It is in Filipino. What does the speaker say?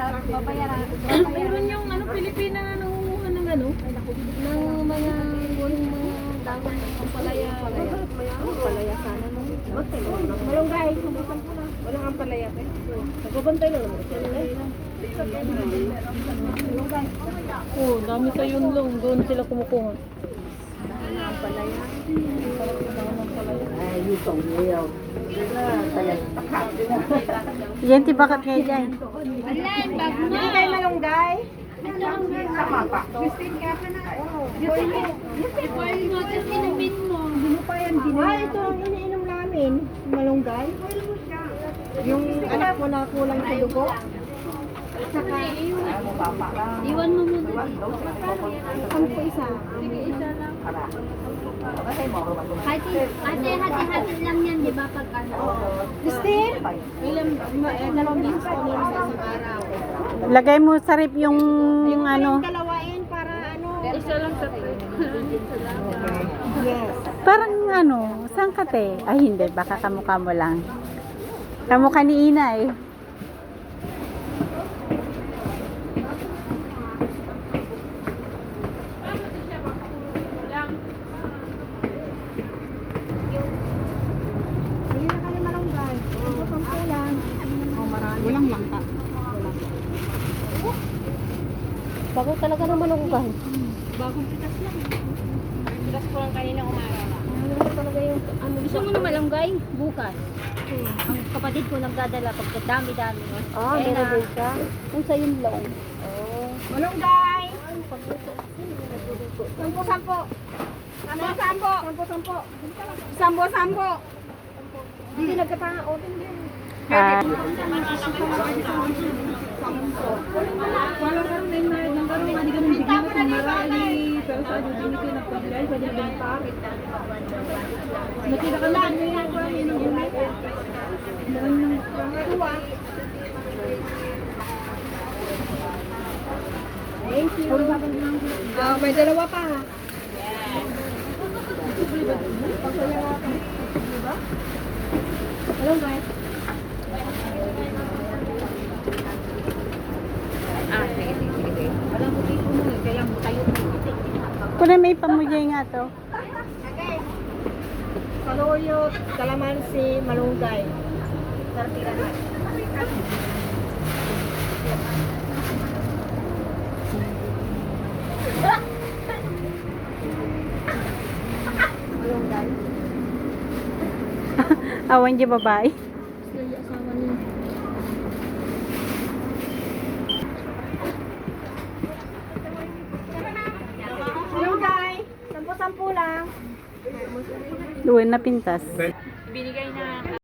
babayaran. Meron yung ano, Pilipina na nangunguha ng ano, ng mga walang mga dahon ng ampalaya. Ampalaya sana nung. Malunggay, sumbukan po na. Walang ampalaya eh. Nagbabantay lang naman. Malunggay. Oh, dami sa yun lang. Doon sila kumukuha. Ampalaya. Ay, yutong niyo. Yan, tibakat ngayon dyan. Hindi kayo malunggay? Ay, ito ang iniinom namin. Malunggay. Yung anak mo na kulang sa dugo. Saka, Iwan mo muna. sampu isa. Sige, isa lang. Hati-hati lang yan, di ba? Pag ano. Christine? Dalawang beses ko meron sa isang araw. Lagay mo sa rip yung ano. Dalawain para ano. Isa lang sa Yes. Parang ano, saan ka te? Ay hindi, baka kamukha mo lang. Kamukha ni Ina eh. Hindi na kami malunggay. Sampu lang. Oh, marami. Walang langka. Bago talaga naman ako kahit. Bagong pitas lang. Pilas ko lang kanina umaga. Ano talaga yung ano Gusto mo na malunggay? Bukas. Ang kapatid ko nagdadala pag dami-dami. Ah, Kaya meron na- din siya. Kung sa yun lang. malunggay. Sampu-sampu. Sampu-sampu. Sampu-sampu. Sampu-sampu. Hindi nagkataon din. Ah, Wala ka rin na nang karoon nga di ganun bigyan mo kung marami. Pero sa akin hindi ko nagpaglay. Pwede na benta. Nakita ka lang ngayon ko ang inuulit. Thank you. May dalawa pa ha. Malunggay. Alam mo dito mo eh. Kaya mo tayo. kunin may pamujay nga to. Saluyot, kalamansi, malunggay. Sartirahan. Malunggay. Awan di babae. Malunggay. Sampu-sampu lang. Luwin na pintas. Binigay na